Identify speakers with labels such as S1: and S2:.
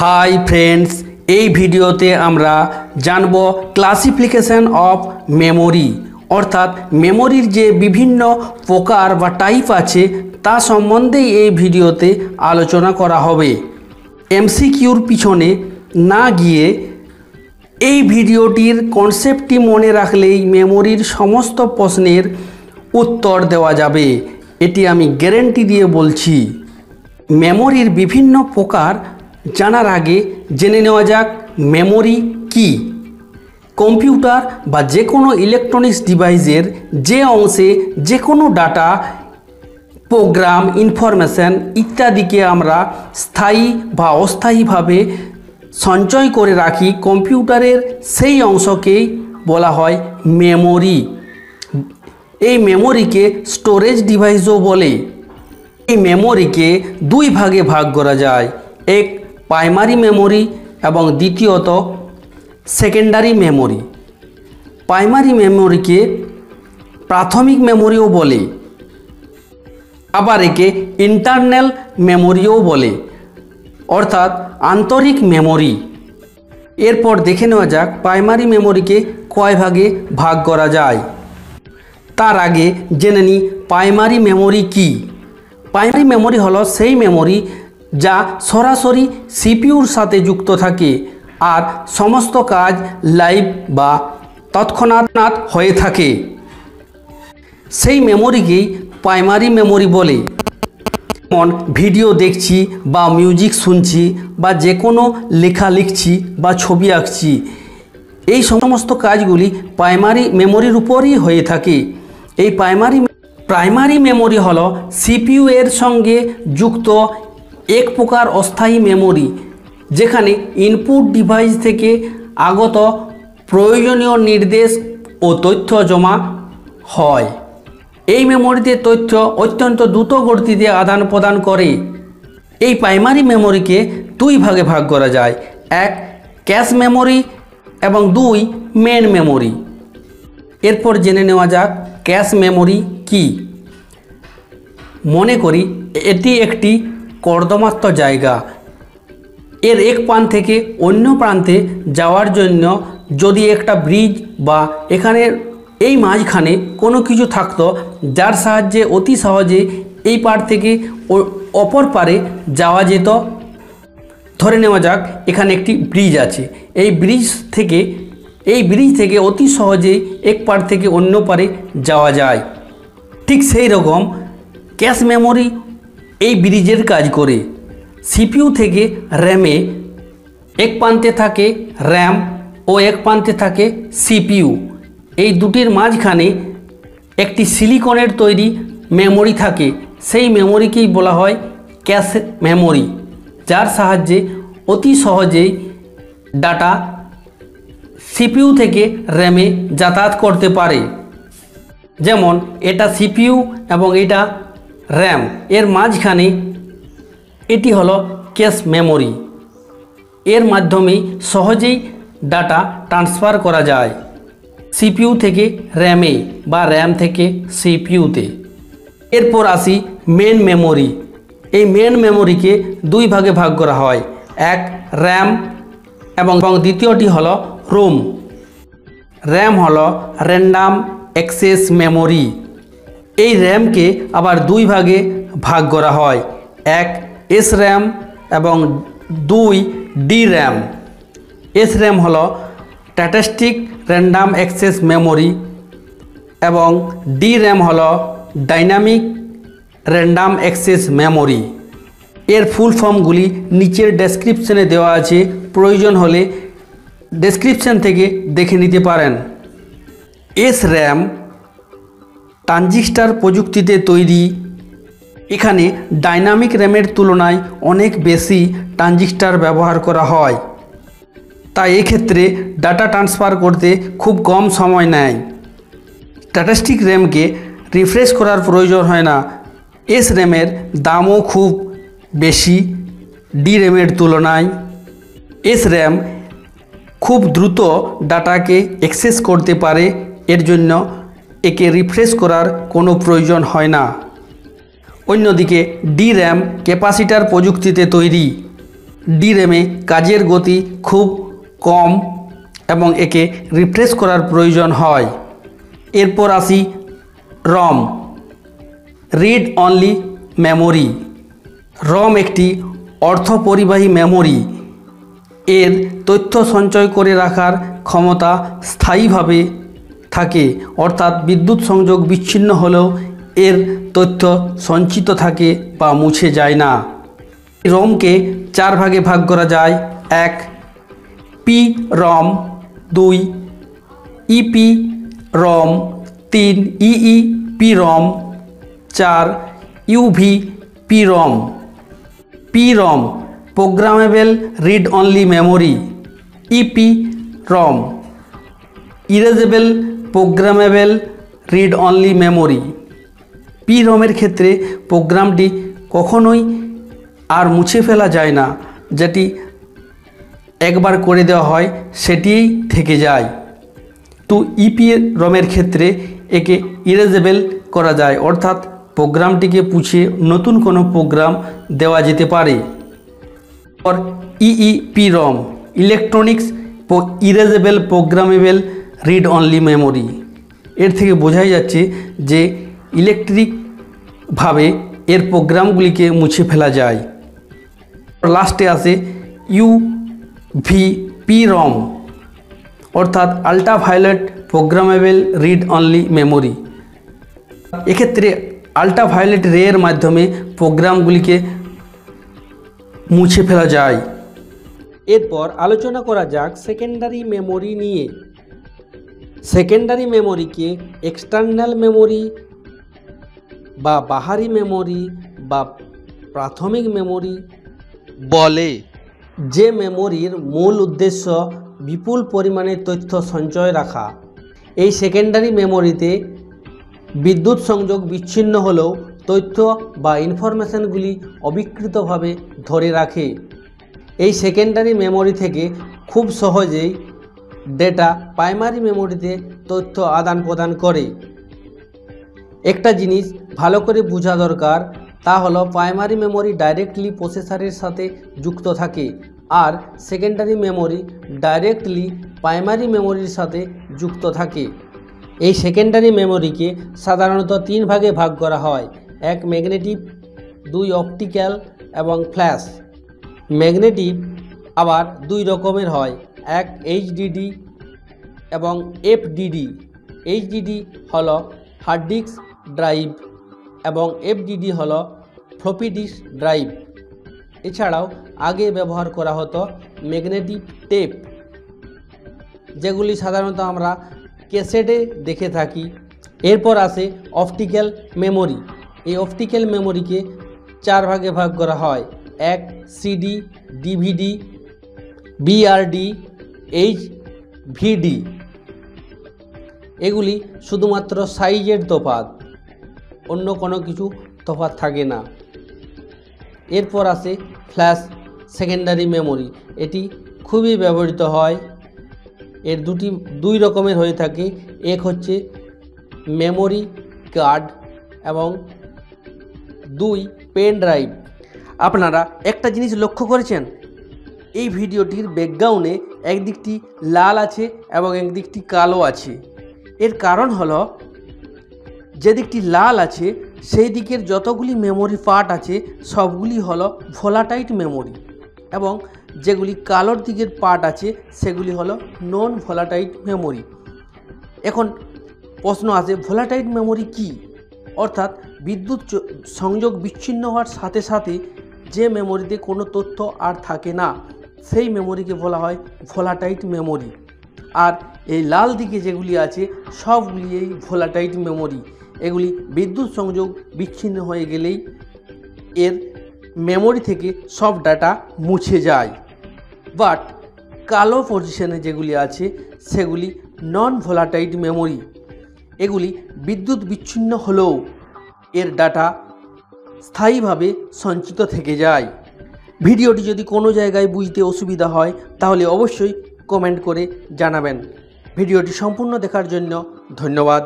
S1: Hi friends, এই ভিডিওতে আমরা জানব ক্লাসিফিকেশন অফ মেমোরি অর্থাৎ মেমোরির যে বিভিন্ন প্রকার বা টাইপ আছে তা সম্বন্ধেই এই ভিডিওতে আলোচনা করা হবে। এমসিকিউর পিছনে না গিয়ে এই ভিডিওটির কনসেপ্টটি মনে রাখলেই মেমোরির সমস্ত প্রশ্নের উত্তর দেওয়া যাবে, এটি আমি গ্যারান্টি দিয়ে বলছি। মেমোরির বিভিন্ন প্রকার জানার আগে জেনে নেওয়া যাক মেমোরি কি। কম্পিউটার বা যে কোনো ইলেকট্রনিক্স ডিভাইসের যে অংশে যে কোনো ডাটা, প্রোগ্রাম, ইনফরমেশন ইত্যাদিকে আমরা স্থায়ী বা অস্থায়ীভাবে সঞ্চয় করে রাখি, কম্পিউটারের সেই অংশকেই বলা হয় মেমোরি। এই মেমোরিকে স্টোরেজ ডিভাইসও বলে। এই মেমোরিকে দুই ভাগে ভাগ করা যায়, এক প্রাইমারি মেমোরি এবং দ্বিতীয়ত সেকেন্ডারি মেমোরি। প্রাইমারি মেমোরিকে প্রাথমিক মেমোরিও বলে, আবার একে ইন্টারনাল মেমোরিও বলে অর্থাৎ আন্তরিক মেমোরি। এরপর দেখে নেওয়া যাক প্রাইমারি মেমোরিকে কয় ভাগে ভাগ করা যায়। তার আগে জেনে নিই প্রাইমারি মেমোরি কি। প্রাইমারি মেমোরি হলো সেই মেমোরি যা সরাসরি সিপিইউর সাথে যুক্ত থাকে আর সমস্ত কাজ লাইভ বা তৎক্ষণাৎ হয়ে থাকে। সেই মেমোরিকেই প্রাইমারি মেমোরি বলে। যেমন ভিডিও দেখছি বা মিউজিক শুনছি বা যে কোনো লেখা লিখছি বা ছবি আঁকছি, এই সমস্ত কাজগুলি প্রাইমারি মেমোরির উপরই হয়ে থাকে। এই প্রাইমারি মেমোরি হলো সিপিইউ এর সঙ্গে যুক্ত এক প্রকার অস্থায়ী মেমোরি, যেখানে ইনপুট ডিভাইস থেকে আগত প্রয়োজনীয় নির্দেশ ও তথ্য জমা হয়। এই মেমোরিতে তথ্য অত্যন্ত দ্রুত গতিতে আদান প্রদান করে। এই প্রাইমারি মেমোরিকে দুই ভাগে ভাগ করা যায়, এক ক্যাশ মেমোরি এবং দুই মেন মেমোরি। এরপর জেনে নেওয়া যাক ক্যাশ মেমোরি কি। মনে করি এটি একটি কর্দমাক্ত জায়গা। এর এক প্রান্ত থেকে অন্য প্রান্তে যাওয়ার জন্য যদি একটা ব্রিজ বা এখানে এই মাঝখানে কোনো কিছু থাকতো যার সাহায্যে অতি সহজে এই পার থেকে অপর পারে যাওয়া যেত। ধরে নেওয়া যাক এখানে একটি ব্রিজ আছে, এই ব্রিজ থেকে অতি সহজেই এক পার থেকে অন্য পারে যাওয়া যায়। ঠিক সেই রকম ক্যাশ মেমোরি এই ব্রিজের কাজ করে। সিপিইউ থেকে র্যামে এক প্রান্তে থাকে র্যাম ও এক প্রান্তে থাকে সিপিইউ। এই দুটির মাঝখানে একটি সিলিকনের তৈরি মেমোরি থাকে, সেই মেমোরিকেই বলা হয় ক্যাশ মেমোরি, যার সাহায্যে অতি সহজেই ডাটা সিপিইউ থেকে র্যামে যাতায়াত করতে পারে। যেমন এটা সিপিইউ এবং এটা র্যাম, এর মাঝখানে এটি হলো ক্যাশ মেমোরি। এর মাধ্যমে সহজেই ডাটা ট্রান্সফার করা যায় সিপিইউ থেকে র্যামে বা র্যাম থেকে সিপিইউতে। এরপর আসি মেন মেমোরি। এই মেন মেমোরিকে দুই ভাগে ভাগ করা হয়, এক র্যাম এবং দ্বিতীয়টি হলো রোম। র্যাম হলো র্যান্ডাম অ্যাক্সেস মেমোরি। এই র্যামকে আবার দুই ভাগে ভাগ করা হয়, এক এস র্যাম এবং দুই ডি র্যাম। এস র্যাম হলো স্ট্যাটিস্টিক র্যান্ডাম অ্যাক্সেস মেমোরি এবং ডি র্যাম হলো ডাইনামিক র্যান্ডাম অ্যাক্সেস মেমোরি। এর ফুল ফর্মগুলি নিচের ডেসক্রিপশনে দেওয়া আছে, প্রয়োজন হলে ডেসক্রিপশন থেকে দেখে নিতে পারেন। এস র্যাম ট্রানজিস্টর প্রযুক্তিতে তৈরি। এখানে ডাইনামিক র্যামের তুলনায় অনেক বেশি ট্রানজিস্টর ব্যবহার করা হয়, তাই এক্ষেত্রে ডাটা ট্রান্সফার করতে খুব কম সময় নেয়। স্ট্যাটিস্টিক র্যামকে রিফ্রেশ করার প্রয়োজন হয় না। এস র্যামের দামও খুব বেশি ডি র্যামের তুলনায়। এস র্যাম খুব দ্রুত ডাটাকে অ্যাক্সেস করতে পারে, এর জন্য একে রিফ্রেশ করার কোনো প্রয়োজন হয় না। অন্যদিকে ডি র্যাম ক্যাপাসিটার প্রযুক্তিতে তৈরি। ডিরেমে কাজের গতি খুব কম এবং একে রিফ্রেশ করার প্রয়োজন হয়। এরপর আসি রম, রিড অনলি মেমোরি। রম একটি অর্থপরিবাহী মেমোরি। এর তথ্য সঞ্চয় করে রাখার ক্ষমতা স্থায়ীভাবে থাকে, অর্থাৎ বিদ্যুৎ সংযোগ বিচ্ছিন্ন হলেও এর তথ্য সঞ্চিত থাকে বা মুছে যায় না। রমকে 4 ভাগে ভাগ করা যায়। 1 PROM, 2 EPROM, 3 EEPROM, 4 UV PROM. PROM programmable read only memory. EPROM erasable programmable read only memory. পি রমের ক্ষেত্রে প্রোগ্রামটি কখনোই আর মুছে ফেলা যায় না, যেটি একবার করে দেওয়া হয় সেটিই থেকে যায়। তো ইপি রমের ক্ষেত্রে একে ইরেজেবল করা যায়, অর্থাৎ প্রোগ্রামটিকে পুছে নতুন কোনো প্রোগ্রাম দেওয়া যেতে পারে। और EEPROM electronics erasable programmable read only memory. এর থেকে বোঝাই যাচ্ছে যে ইলেকট্রিকভাবে এর প্রোগ্রামগুলিকে মুছে ফেলা যায়। লাস্টে আসে ইউভিপি রম, অর্থাৎ ultraviolet programmable read only memory. এক্ষেত্রে আল্ট্রাভায়োলেট রের মাধ্যমে প্রোগ্রামগুলিকে মুছে ফেলা যায়। এরপর আলোচনা করা যাক সেকেন্ডারি মেমোরি নিয়ে। সেকেন্ডারি মেমোরিকে এক্সটার্নাল মেমোরি বা বাহারি মেমোরি বা প্রাথমিক মেমোরি বলে। যে মেমোরির মূল উদ্দেশ্য বিপুল পরিমাণে তথ্য সঞ্চয় রাখা। এই সেকেন্ডারি মেমোরিতে বিদ্যুৎ সংযোগ বিচ্ছিন্ন হলেও তথ্য বা ইনফরমেশনগুলি অবিকৃতভাবে ধরে রাখে। এই সেকেন্ডারি মেমোরি থেকে খুব সহজেই ডেটা প্রাইমারি মেমোরিতে তথ্য আদান প্রদান করে। একটা জিনিস ভালো করে বোঝা দরকার, তা হলো প্রাইমারি মেমোরি ডাইরেক্টলি প্রসেসরের সাথে যুক্ত থাকে, আর সেকেন্ডারি মেমোরি ডাইরেক্টলি প্রাইমারি মেমোরির সাথে যুক্ত থাকে। এই সেকেন্ডারি মেমোরিকে সাধারণত 3 ভাগে ভাগ করা হয়। 1 ম্যাগনেটিক, 2 অপটিক্যাল এবং ফ্ল্যাশ। ম্যাগনেটিক আবার 2 রকমের হয়, এক এইচডিডি এবং এফডিডি। এইচডিডি হলো হার্ড ডিস্ক ড্রাইভ এবং এফডিডি হলো ফ্লপি ডিস্ক ড্রাইভ। এছাড়াও আগে ব্যবহার করা হতো ম্যাগনেটিক টেপ, যেগুলি সাধারণত আমরা ক্যাসেটে দেখে থাকি। এরপর আসে অপটিক্যাল মেমোরি। এই অপটিক্যাল মেমোরিকে 4 ভাগে ভাগ করা হয়। 1 সিডি, ডিভিডি, বিআরডি, এইচভিডি। এগুলি শুধুমাত্র সাইজের তফাৎ, অন্য কোনো কিছু তফাৎ থাকে না। এরপর আসে ফ্ল্যাশ সেকেন্ডারি মেমোরি। এটি খুবই ব্যবহৃত হয়। এর 2 রকমের হয়ে থাকে। এক হচ্ছে মেমোরি কার্ড এবং 2 পেন ড্রাইভ। আপনারা একটা জিনিস লক্ষ্য করেছেন, এই ভিডিওটির ব্যাকগ্রাউন্ডে একদিকটি লাল আছে এবং একদিকটি কালো আছে। এর কারণ হলো, যে দিকটি লাল আছে সেই দিকের যতগুলি মেমোরি পার্ট আছে সবগুলি হলো ভোলাটাইল মেমোরি, এবং যেগুলি কালোর দিকের পার্ট আছে সেগুলি হলো নন ভোলাটাইল মেমোরি। এখন প্রশ্ন আসে, ভোলাটাইল মেমোরি কি? অর্থাৎ বিদ্যুৎ সংযোগ বিচ্ছিন্ন হওয়ার সাথে সাথে যে মেমোরিতে কোনো তথ্য আর থাকে না, সেই মেমোরিকে বলা হয় ভোলাটাইল মেমোরি। আর এই লাল দিকে যেগুলি আছে সবগুলি এই ভোলাটাইল মেমোরি। এগুলি বিদ্যুৎ সংযোগ বিচ্ছিন্ন হয়ে গেলেই এর মেমোরি থেকে সব ডাটা মুছে যায়। বাট কালো পজিশনে যেগুলি আছে সেগুলি নন ভোলাটাইল মেমোরি। এগুলি বিদ্যুৎ বিচ্ছিন্ন হলেও এর ডাটা স্থায়ীভাবে সঞ্চিত থেকে যায়। ভিডিওটি যদি কোনো জায়গায় বুঝতে অসুবিধা হয় তাহলে অবশ্যই কমেন্ট করে জানাবেন। ভিডিওটি সম্পূর্ণ দেখার জন্য ধন্যবাদ।